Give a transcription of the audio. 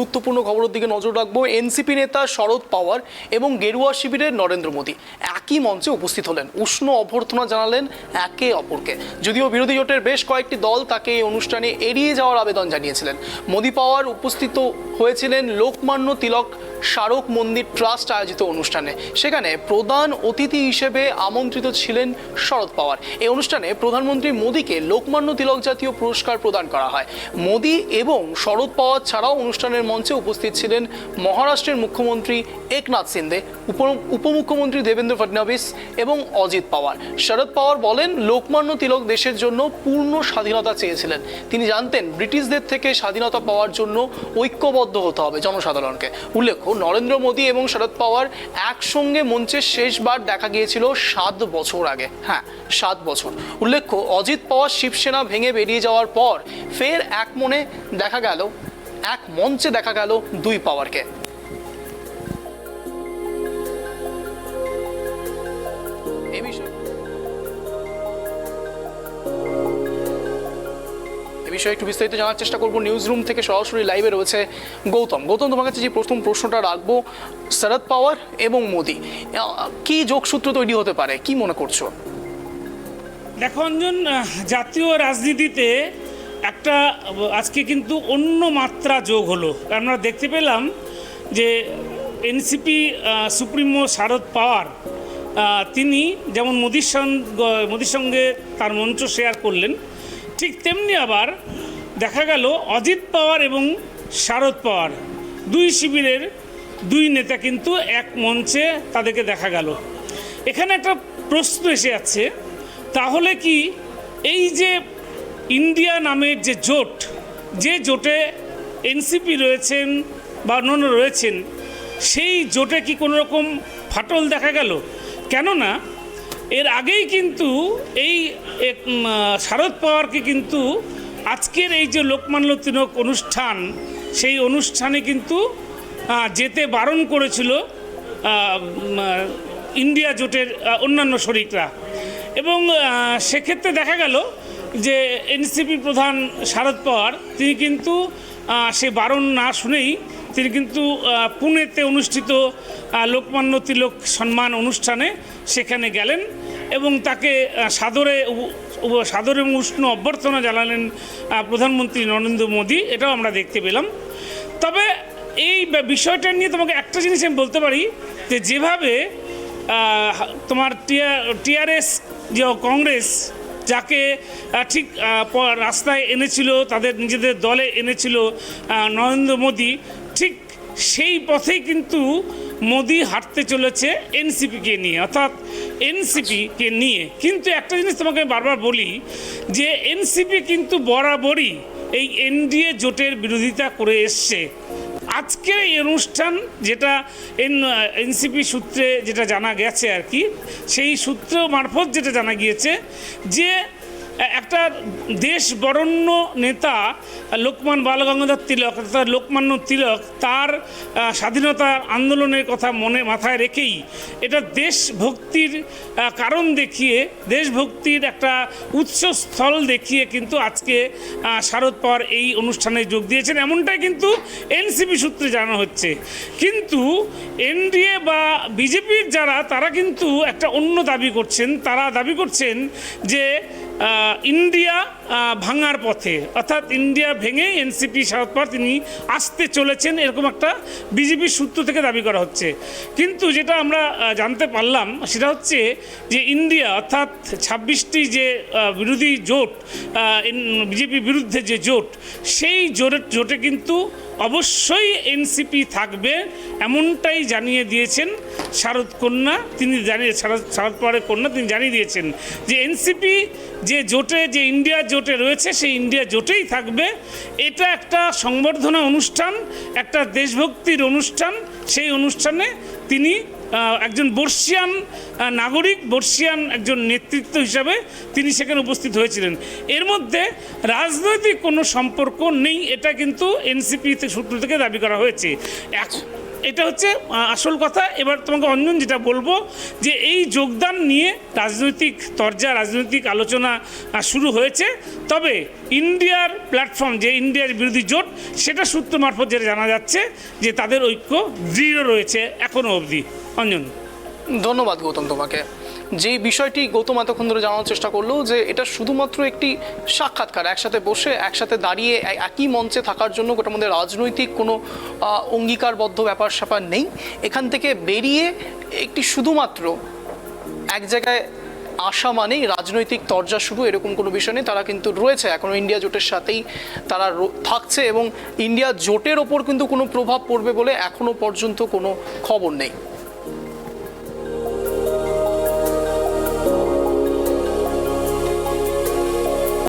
গুরুত্বপূর্ণ খবরের দিকে নজর রাখবো। এনসিপি নেতা শরদ পাওয়ার এবং গেরুয়া শিবিরের নরেন্দ্র মোদী একই মঞ্চে উপস্থিত হলেন, উষ্ণ অভ্যর্থনা জানালেন একে অপরকে। যদিও বিরোধী জোটের বেশ কয়েকটি দল তাকে এই অনুষ্ঠানে এড়িয়ে যাওয়ার আবেদন জানিয়েছিলেন। মোদী পাওয়ার উপস্থিত হয়েছিলেন লোকমান্য তিলক স্মারক মন্দির ট্রাস্ট আয়োজিত অনুষ্ঠানে। সেখানে প্রধান অতিথি হিসেবে আমন্ত্রিত ছিলেন শরদ পাওয়ার। এই অনুষ্ঠানে প্রধানমন্ত্রী মোদীকে লোকমান্য তিলক জাতীয় পুরস্কার প্রদান করা হয়। মোদী এবং শরদ পাওয়ার ছাড়াও অনুষ্ঠানের মঞ্চে উপস্থিত ছিলেন মহারাষ্ট্রের মুখ্যমন্ত্রী একনাথ শিন্দে, উপমুখ্যমন্ত্রী দেবেন্দ্র ফডনবিস এবং অজিত পাওয়ার। শরদ পাওয়ার বলেন, লোকমান্য তিলক দেশের জন্য পূর্ণ স্বাধীনতা চেয়েছিলেন। তিনি জানতেন ব্রিটিশদের থেকে স্বাধীনতা পাওয়ার জন্য ঐক্যবদ্ধ হতে হবে জনসাধারণকে। উল্লেখ্য, নরেন্দ্র মোদী এবং শরদ পাওয়ার একসঙ্গে মঞ্চে শেষবার দেখা গিয়েছিল 7 বছর আগে। হ্যাঁ, 7 বছর। উল্লেখ্য, অজিত পাওয়ার শিবসেনা ভেঙে বেরিয়ে যাওয়ার পর ফের এক মঞ্চে দেখা গেল দুই পাওয়ারকে। এই বিষয়ে একটু বিস্তারিত জানার চেষ্টা করবো। নিউজ রুম থেকে সরাসরি লাইভে রয়েছে গৌতম। তোমার কাছে যে প্রশ্নটা রাখবো, শরদ পাওয়ার এবং মোদী কি যোগসূত্র তৈরি হতে পারে, কি মনে করছো? দেখো অঞ্জন, জাতীয় রাজনীতিতে একটা আজকে কিন্তু অন্য মাত্রা যোগ হলো। আমরা দেখতে পেলাম যে এনসিপি সুপ্রিমো শরদ পাওয়ার তিনি যেমন মোদির সঙ্গে তার মঞ্চ শেয়ার করলেন, ঠিক তেমনি আবার দেখা গেল অজিত পাওয়ার এবং শরদ পাওয়ার দুই শিবিরের দুই নেতা কিন্তু এক মঞ্চে তাদেরকে দেখা গেল। এখানে একটা প্রশ্ন এসে যাচ্ছে, তাহলে কি এই যে ইন্ডিয়া নামের যে জোট, যে জোটে এনসিপি রয়েছেন বা অন্যান্য রয়েছেন, সেই জোটে কি কোনো রকম ফাটল দেখা গেল? কেননা এর আগেই কিন্তু এই শরদ পাওয়ারকে কিন্তু আজকের এই যে লোকমান্য তিলক অনুষ্ঠান, সেই অনুষ্ঠানে কিন্তু যেতে বারণ করেছিল ইন্ডিয়া জোটের অন্যান্য শরিকরা। এবং সেক্ষেত্রে দেখা গেল যে এনসিপি প্রধান শরদ পাওয়ার তিনি কিন্তু সে বারণ না শুনেই তিনি কিন্তু পুনেতে অনুষ্ঠিত লোকমান্য তিলক সম্মান অনুষ্ঠানে সেখানে গেলেন এবং তাকে সাদরে এবং উষ্ণ অভ্যর্থনা জানালেন প্রধানমন্ত্রী নরেন্দ্র মোদী। এটাও আমরা দেখতে পেলাম। তবে এই বিষয়টা নিয়ে তোমাকে একটা জিনিস আমি বলতে পারি যে যেভাবে তোমার টিআরএস যে কংগ্রেস যাকে ঠিক রাস্তায় এনেছিল, তাদের নিজেদের দলে এনেছিল নরেন্দ্র মোদী, ঠিক সেই পথেই কিন্তু মোদী হাঁটতে চলেছে এনসিপিকে নিয়ে, অর্থাৎ এনসিপিকে নিয়ে। কিন্তু একটা জিনিস তোমাকে বারবার বলি যে এনসিপি কিন্তু বরাবরই এই এনডিএ জোটের বিরোধিতা করে এসছে। আজকের এই অনুষ্ঠান যেটা এনসিপি সূত্রে যেটা জানা গেছে আর কি, সেই সূত্র মারফত যেটা জানা গিয়েছে যে একটা দেশ বরেণ্য নেতা বালগঙ্গাধর তিলক, অর্থাৎ লোকমান্য তিলক, তার স্বাধীনতার আন্দোলনের কথা মাথায় রেখেই এটা দেশভক্তির কারণ দেখিয়ে, দেশভক্তির একটা উৎসস্থল দেখিয়ে কিন্তু আজকে শরদ পাওয়ার এই অনুষ্ঠানে যোগ দিয়েছেন, এমনটাই কিন্তু এনসিপি সূত্রে জানা হচ্ছে। কিন্তু এনডিএ বা বিজেপির তারা কিন্তু একটা অন্য দাবি করছেন। তারা দাবি করছেন যে ইন্ডিয়া ভাঙার পথে, অর্থাৎ ইন্ডিয়া ভেঙে এনসিপি শরদ পাওয়ার তিনি আসতে চলেছেন, এরকম একটা বিজেপির সূত্র থেকে দাবি করা হচ্ছে। কিন্তু যেটা আমরা জানতে পারলাম সেটা হচ্ছে যে ইন্ডিয়া অর্থাৎ 26টি যে বিরোধী জোট, বিজেপির বিরুদ্ধে যে জোট, সেই জোটে কিন্তু অবশ্যই এনসিপি থাকবে, এমনটাই জানিয়ে দিয়েছেন শরদ পাওয়ারের কন্যা। তিনি জানিয়ে দিয়েছেন যে এনসিপি যে জোটে, যে ইন্ডিয়া জোটে রয়েছে, সেই ইন্ডিয়া জোটেই থাকবে। এটা একটা সংবর্ধনা অনুষ্ঠান, একটা দেশভক্তির অনুষ্ঠান। সেই অনুষ্ঠানে তিনি একজন বর্ষিয়ান নাগরিক, বর্ষিয়ান একজন নেতৃত্ব হিসাবে তিনি সেখানে উপস্থিত হয়েছিলেন। এর মধ্যে রাজনৈতিক কোনো সম্পর্ক নেই, এটা কিন্তু এনসিপি সূত্র থেকে দাবি করা হয়েছে। এটা হচ্ছে আসল কথা। এবার তোমাকে অঞ্জন যেটা বলবো যে এই যোগদান নিয়ে রাজনৈতিক তরজা, রাজনৈতিক আলোচনা শুরু হয়েছে। তবে ইন্ডিয়ার প্ল্যাটফর্ম, যে ইন্ডিয়ার বিরোধী জোট, সেটা সূত্র মারফত যেটা জানা যাচ্ছে যে তাদের ঐক্য দৃঢ় রয়েছে এখনও অবধি। অঞ্জন, ধন্যবাদ গৌতম তোমাকে। যে বিষয়টি গৌতম এতক্ষণ ধরে জানানোর চেষ্টা করলো যে এটা শুধুমাত্র একটি সাক্ষাৎকার, একসাথে বসে একসাথে দাঁড়িয়ে একই মঞ্চে থাকার জন্য ওটার মধ্যে রাজনৈতিক কোনো অঙ্গীকারবদ্ধ ব্যাপার স্যাপার নেই। এখান থেকে বেরিয়ে একটি শুধুমাত্র এক জায়গায় আসা মানেই রাজনৈতিক তরজা শুরু, এরকম কোনো বিষয় নেই। তারা কিন্তু রয়েছে এখনও ইন্ডিয়া জোটের সাথেই তারা থাকছে, এবং ইন্ডিয়া জোটের ওপর কিন্তু কোনো প্রভাব পড়বে বলে এখনও পর্যন্ত কোনো খবর নেই।